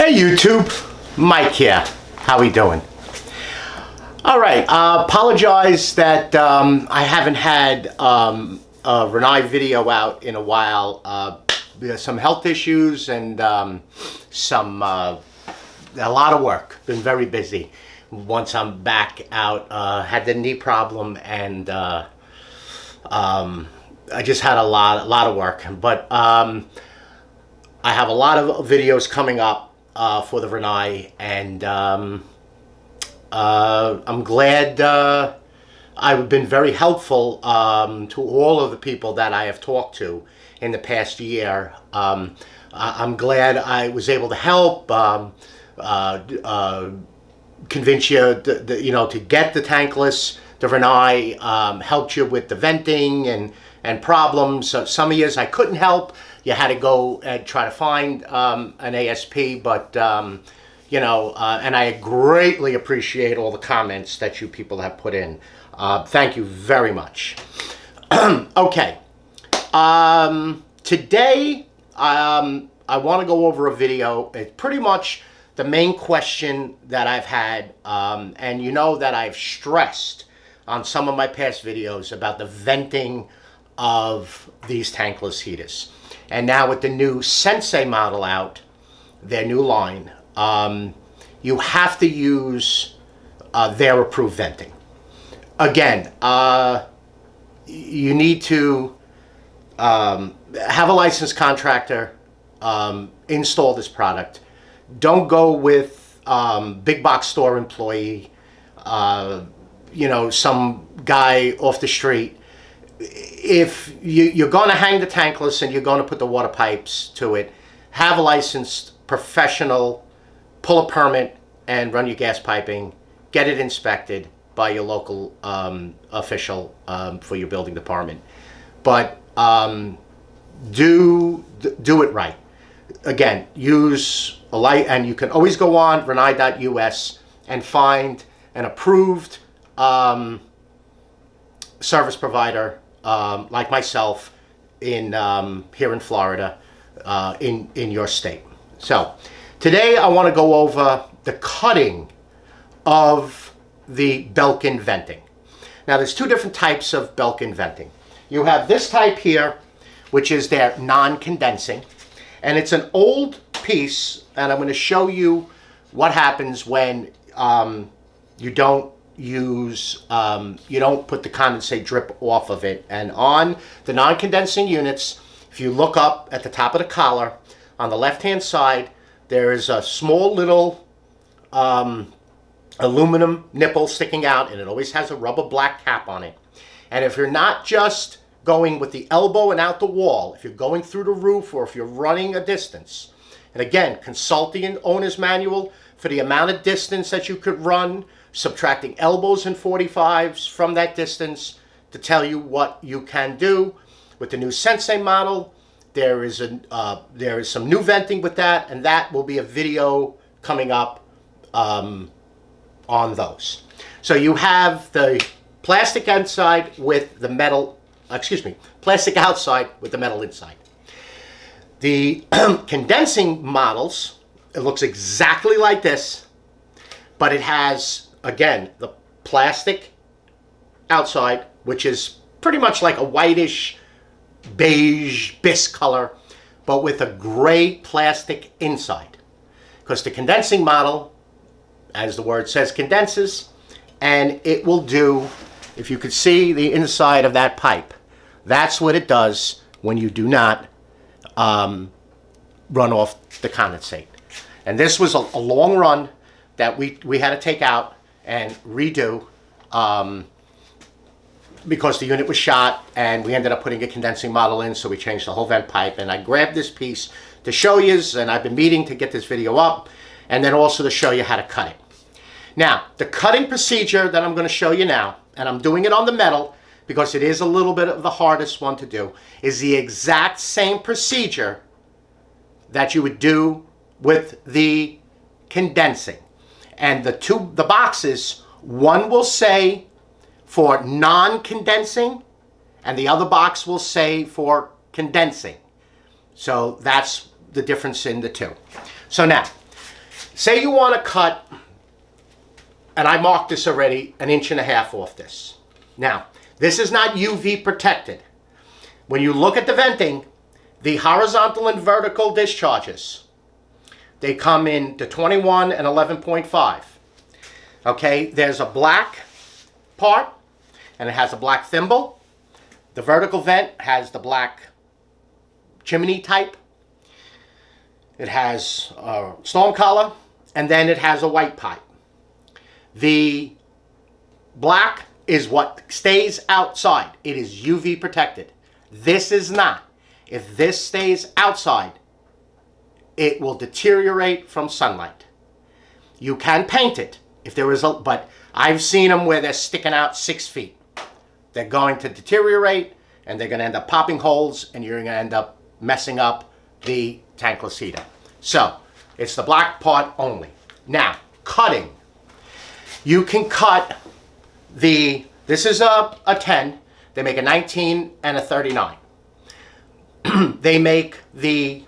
Hey YouTube, Mike here. How we doing? All right, apologize that I haven't had a Rinnai video out in a while. There's some health issues and a lot of work. Been very busy. Once I'm back out, had the knee problem and I just had a lot of work. But I have a lot of videos coming up for the Rinnai, and I'm glad I've been very helpful to all of the people that I have talked to in the past year. I'm glad I was able to help convince you, to get the Tankless. The Rinnai helped you with the venting and problems. Some of years I couldn't help. You had to go and try to find an ASP, but and I greatly appreciate all the comments that you people have put in. Thank you very much. Okay, today I want to go over a video. It's pretty much the main question that I've had, and you know that I've stressed on some of my past videos about the venting of these tankless heaters. And now with the new Sensei model out, their new line, you have to use their approved venting. Again, you need to have a licensed contractor install this product. Don't go with big box store employee, some guy off the street. If you're going to hang the tankless and you're going to put the water pipes to it, have a licensed professional, pull a permit and run your gas piping, get it inspected by your local official for your building department. But do it right. Again, use a light, and you can always go on Rinnai.us and find an approved service provider like myself in here in Florida, in your state. So today I want to go over the cutting of the Belkin venting. Now there's two different types of Belkin venting. You have this type here, which is their non-condensing, and it's an old piece, and I'm going to show you what happens when you don't put the condensate drip off of it. And on the non-condensing units, if you look up at the top of the collar on the left hand side, there is a small little aluminum nipple sticking out, and it always has a rubber black cap on it. And if you're not just going with the elbow and out the wall, if you're going through the roof, or if you're running a distance, and again, consult the owner's manual for the amount of distance that you could run, subtracting elbows and 45s from that distance to tell you what you can do. With the new Sensei model, there is some new venting with that, and that will be a video coming up on those. So you have the plastic inside with the metal, plastic outside with the metal inside. The condensing models, it looks exactly like this, but it has, again, the plastic outside, which is pretty much like a whitish beige bisque color, but with a gray plastic inside. Because the condensing model, as the word says, condenses, and it will do, if you could see the inside of that pipe, that's what it does when you do not run off the condensate. And this was a long run that we had to take out and redo because the unit was shot, and we ended up putting a condensing model in, so we changed the whole vent pipe. And I grabbed this piece to show you, and I've been meaning to get this video up, and then also to show you how to cut it. Now, the cutting procedure that I'm going to show you now, and I'm doing it on the metal because it is a little bit of the hardest one to do, is the exact same procedure that you would do with the condensing. And the boxes, one will say for non-condensing, and the other box will say for condensing. So that's the difference in the two. So now, Say you want to cut, and I marked this already, 1.5 inches off this. Now, this is not UV protected. When you look at the venting, the horizontal and vertical discharges, they come in to 21 and 11.5. Okay, there's a black part, and it has a black thimble. The vertical vent has the black chimney type. It has a storm collar, and then it has a white pipe. The black is what stays outside. It is UV protected. This is not. If this stays outside, it will deteriorate from sunlight. You can paint it if there is a, but I've seen them where they're sticking out 6 feet. They're going to deteriorate, and they're going to end up popping holes, and you're going to end up messing up the tankless heater. So it's the black part only. Now, cutting. You can cut the, this is a 10. They make a 19 and a 39. They make the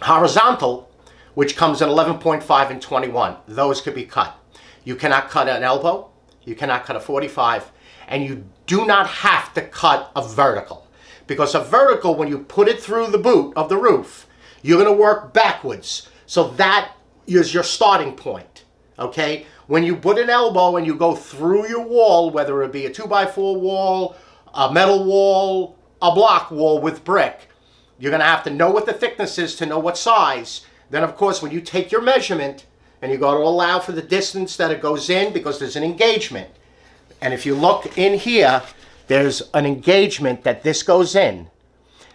horizontal, which comes in 11.5 and 21. Those could be cut. You cannot cut an elbow. You cannot cut a 45. And you do not have to cut a vertical. Because a vertical, when you put it through the boot of the roof, you're going to work backwards. So that is your starting point. Okay? When you put an elbow and you go through your wall, whether it be a 2x4 wall, a metal wall, a block wall with brick, you're going to have to know what the thickness is to know what size. Then, of course, when you take your measurement and you go to allow for the distance that it goes in, because there's an engagement. And if you look in here, there's an engagement that this goes in.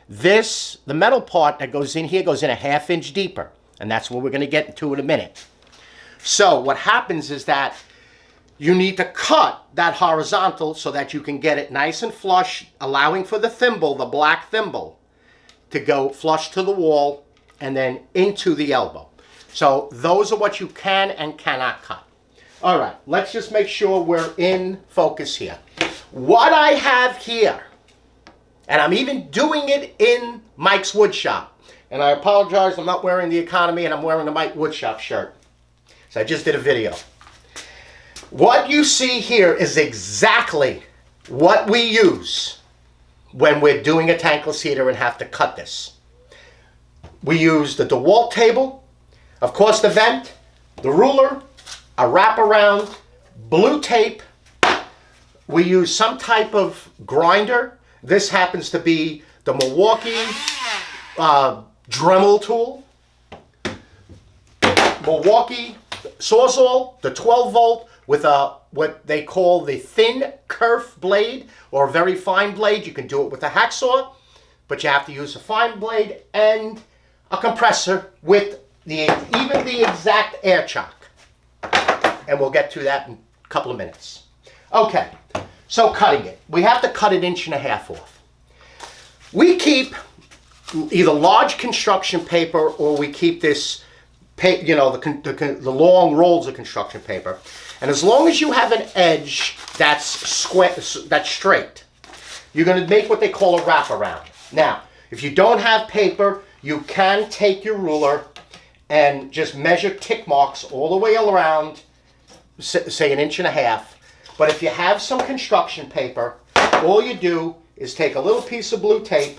This, the metal part that goes in here, goes in a 1/2 inch deeper. And that's what we're going to get into in a minute. So what happens is that you need to cut that horizontal so that you can get it nice and flush, allowing for the thimble, the black thimble, to go flush to the wall and then into the elbow. So those are what you can and cannot cut. All right, let's just make sure we're in focus here. What I have here, and I'm even doing it in Mike's Woodshop, and I apologize, I'm not wearing the Economy and I'm wearing the Mike Woodshop shirt. So I just did a video. What you see here is exactly what we use when we're doing a tankless heater and have to cut this. We use the DeWalt table, of course the vent, the ruler, a wraparound, blue tape. We use some type of grinder. This happens to be the Milwaukee Dremel tool. Milwaukee Sawzall, the 12 volt with a what they call the thin kerf blade or a very fine blade. You can do it with a hacksaw, but you have to use a fine blade and a compressor with even the exact air chock. And we'll get to that in a couple of minutes. Okay, so cutting it. We have to cut 1.5 inches off. We keep either large construction paper or we keep this, you know, the long rolls of construction paper. And as long as you have an edge that's square, that's straight, you're going to make what they call a wraparound. Now, if you don't have paper, you can take your ruler and just measure tick marks all the way around, say 1.5 inches. But if you have some construction paper, all you do is take a little piece of blue tape,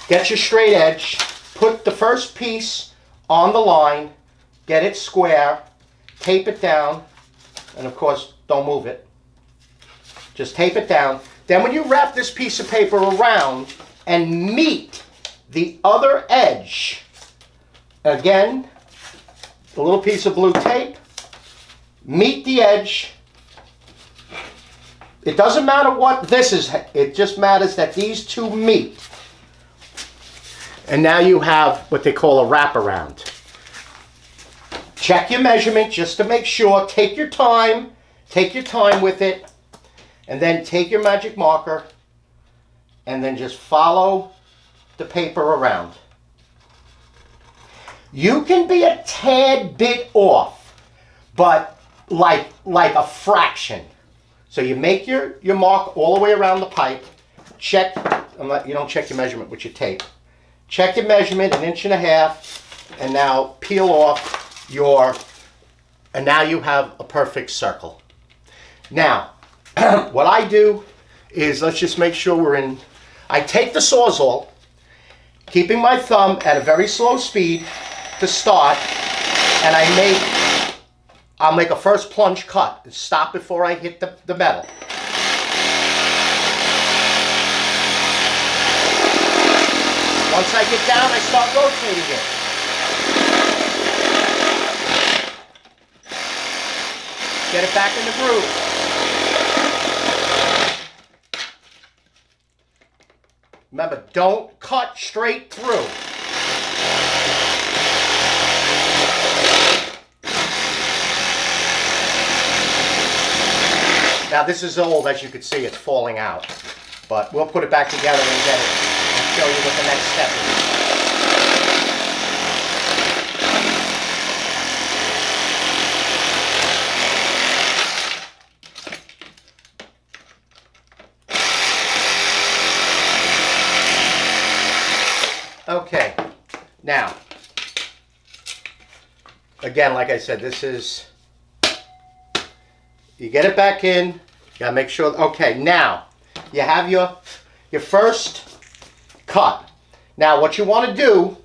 get your straight edge, put the first piece on the line, get it square, tape it down, and of course, don't move it. Just tape it down. Then when you wrap this piece of paper around and meet the other edge, again, a little piece of blue tape, meet the edge. It doesn't matter what this is, it just matters that these two meet. And now you have what they call a wraparound. Check your measurement just to make sure. Take your time with it, and then take your magic marker and then just follow the paper around. You can be a tad bit off, but like a fraction. So you make your mark all the way around the pipe. Check, you don't check your measurement with your tape. Check your measurement, 1.5 inches. And now peel off your, and now you have a perfect circle. Now, what I do is, let's just make sure we're in, I take the Sawzall, keeping my thumb at a very slow speed to start, and I'll make a first plunge cut. Stop before I hit the metal. Once I get down, I start rotating it. Get it back in the groove. Remember, don't cut straight through. Now this is old, as you can see, it's falling out. But we'll put it back together and get it and show you what the next step is. Okay, now, again, like I said, this is, you get it back in, you gotta make sure, okay, now, you have your first cut. Now, what you want to do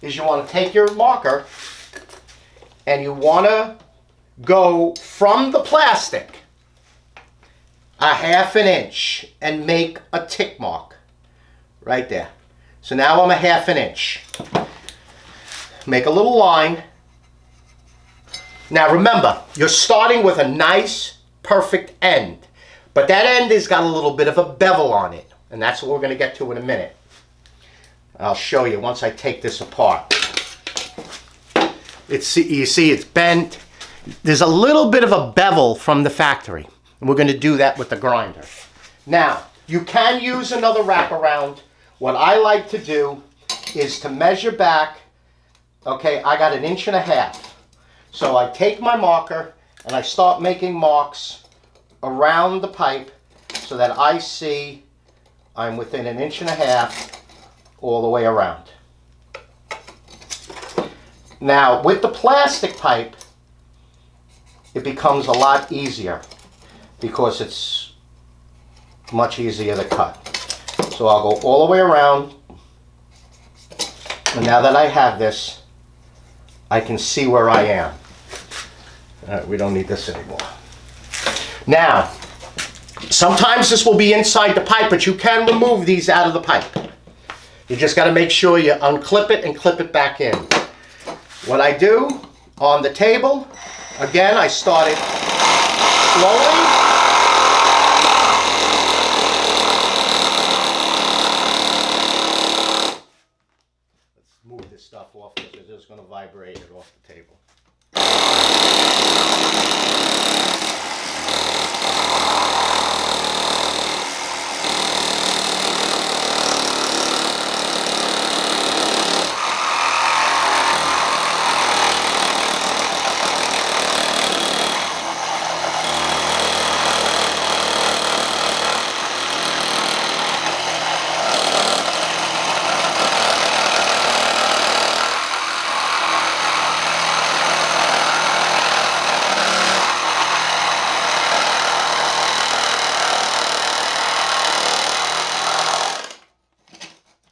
is you want to take your marker and you want to go from the plastic a ½ inch and make a tick mark right there. So now I'm a ½ inch. Make a little line. Now remember, you're starting with a nice, perfect end. But that end has got a little bit of a bevel on it. And that's what we're going to get to in a minute. I'll show you once I take this apart. You see it's bent. There's a little bit of a bevel from the factory. And we're going to do that with the grinder. Now, you can use another wraparound. What I like to do is to measure back. Okay, I got 1.5 inches. So I take my marker and I start making marks around the pipe so that I see I'm within 1.5 inches all the way around. Now, with the plastic pipe, it becomes a lot easier because it's much easier to cut. So I'll go all the way around, and now that I have this, I can see where I am. All right, we don't need this anymore. Now, sometimes this will be inside the pipe, but you can remove these out of the pipe. You just got to make sure you unclip it and clip it back in. What I do on the table, again, I started slowly. Move this stuff off because it's just going to vibrate it off the table.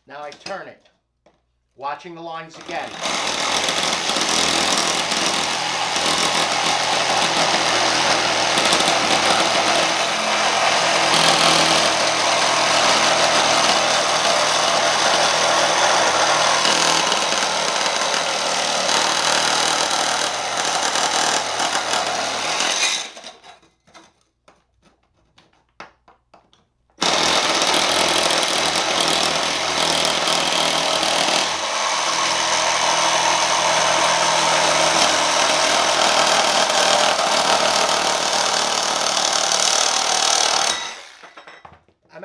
Now I turn it, watching the lines again.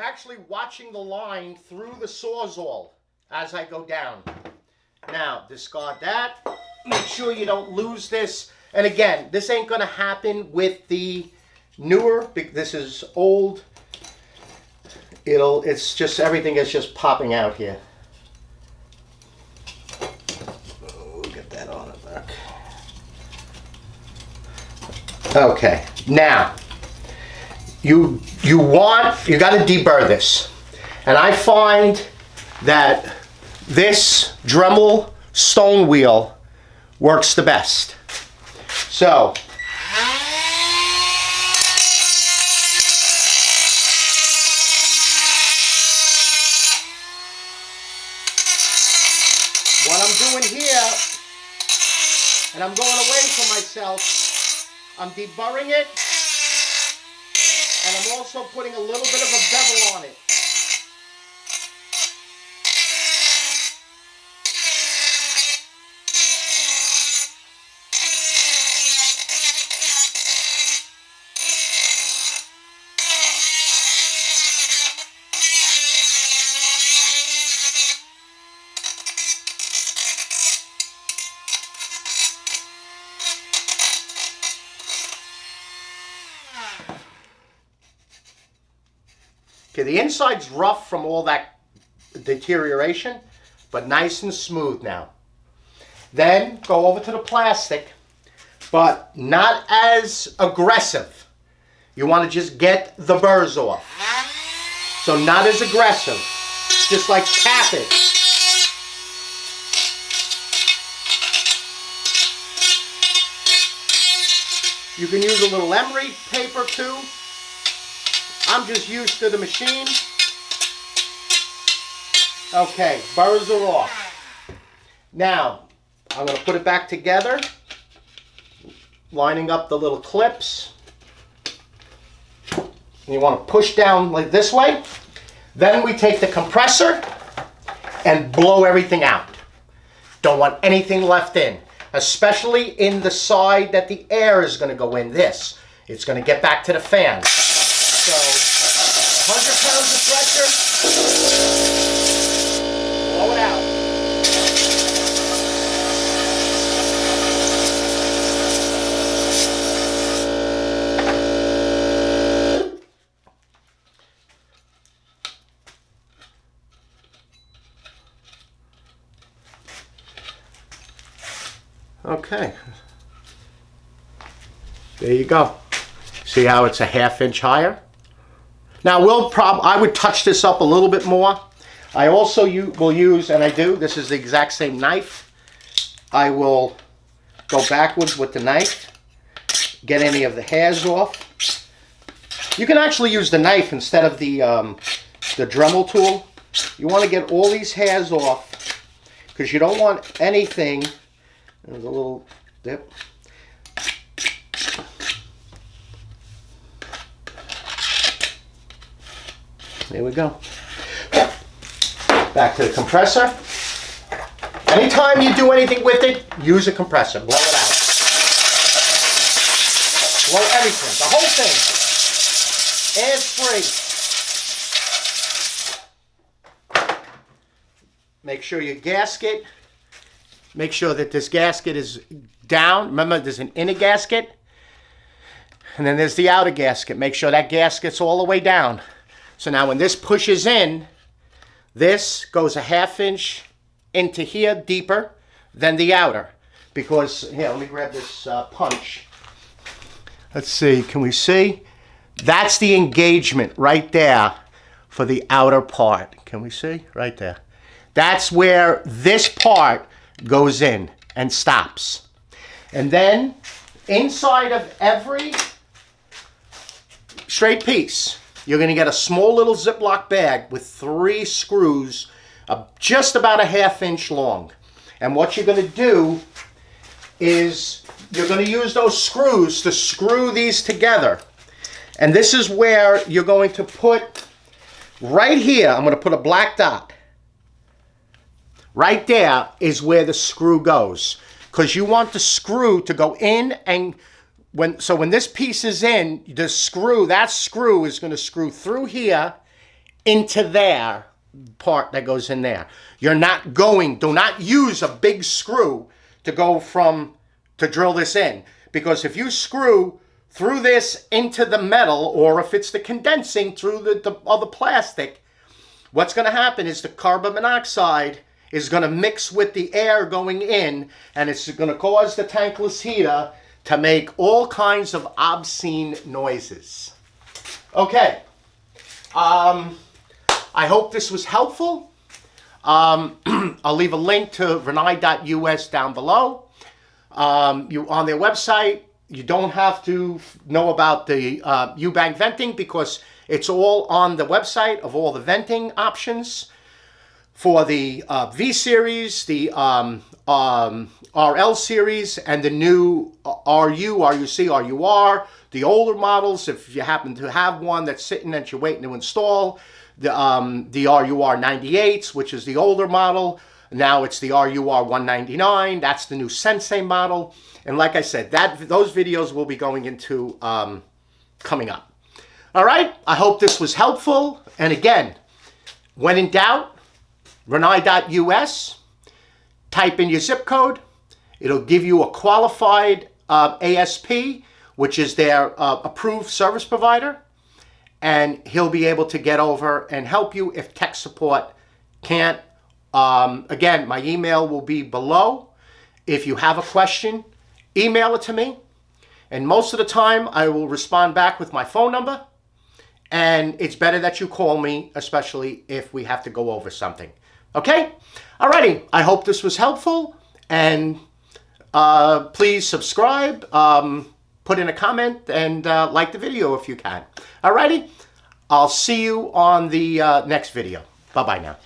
Actually watching the line through the Sawzall as I go down. Now, discard that. Make sure you don't lose this. And again, this ain't going to happen with the newer. This is old. It's just, everything is just popping out here. Oh, Okay, now you got to deburr this, and I find that this Dremel stone wheel works the best. So what I'm doing here, and I'm going away from myself, I'm deburring it, and I'm also putting a little bit of a bevel on it. Okay, the inside's rough from all that deterioration, but nice and smooth now. Then go over to the plastic, but not as aggressive. You want to just get the burrs off. So not as aggressive. Just like tap it. You can use a little emery paper too. I'm just used to the machine. Okay, burrs are off. Now, I'm going to put it back together, lining up the little clips. And you want to push down like this way. Then we take the compressor and blow everything out. Don't want anything left in, especially in the side that the air is going to go in. This. It's going to get back to the fan. So, 100 pounds of pressure, blow it out. Okay. There you go. See how it's a ½ inch higher? Now I would touch this up a little bit more. I also will use, and I do, this is the exact same knife. I will go backwards with the knife, get any of the hairs off. You can actually use the knife instead of the Dremel tool. You want to get all these hairs off because you don't want anything. There's a little dip. There we go. Back to the compressor. Anytime you do anything with it, use a compressor. Blow it out. Blow everything, the whole thing. Air free. Make sure your gasket, make sure that this gasket is down. Remember, there's an inner gasket, and then there's the outer gasket. Make sure that gasket's all the way down. So now when this pushes in, this goes a ½ inch into here deeper than the outer. Because, here, let me grab this punch. Let's see, can we see? That's the engagement right there for the outer part. Can we see? Right there. That's where this part goes in and stops. And then, inside of every straight piece, you're going to get a small little Ziploc bag with 3 screws, just about a ½ inch long. And what you're going to do is you're going to use those screws to screw these together. And this is where you're going to put, right here, I'm going to put a black dot. Right there is where the screw goes. Because you want the screw to go in and when this piece is in, that screw is going to screw through here into there, part that goes in there. Do not use a big screw to drill this in. Because if you screw through this into the metal, or if it's the condensing through the other plastic, what's going to happen is the carbon monoxide is going to mix with the air going in, and it's going to cause the tankless heater to make all kinds of obscene noises. Okay. I hope this was helpful. I'll leave a link to Rinnai.us down below. On their website, you don't have to know about the Ubbink venting because it's all on the website of all the venting options for the V series, the RL series, and the new RU, RUC, RUR, the older models, if you happen to have one that's sitting that you're waiting to install, the RUR 98s, which is the older model. Now it's the RUR 199. That's the new Sensei model. And like I said, those videos will be going into coming up. All right, I hope this was helpful. And again, when in doubt, Rinnai.us, type in your zip code. It'll give you a qualified ASP, which is their approved service provider. And he'll be able to get over and help you if tech support can't. Again, my email will be below. If you have a question, email it to me. And most of the time, I will respond back with my phone number. And it's better that you call me, especially if we have to go over something. Okay? Alrighty. I hope this was helpful. And please subscribe, put in a comment, and like the video if you can. Alrighty? I'll see you on the next video. Bye-bye now.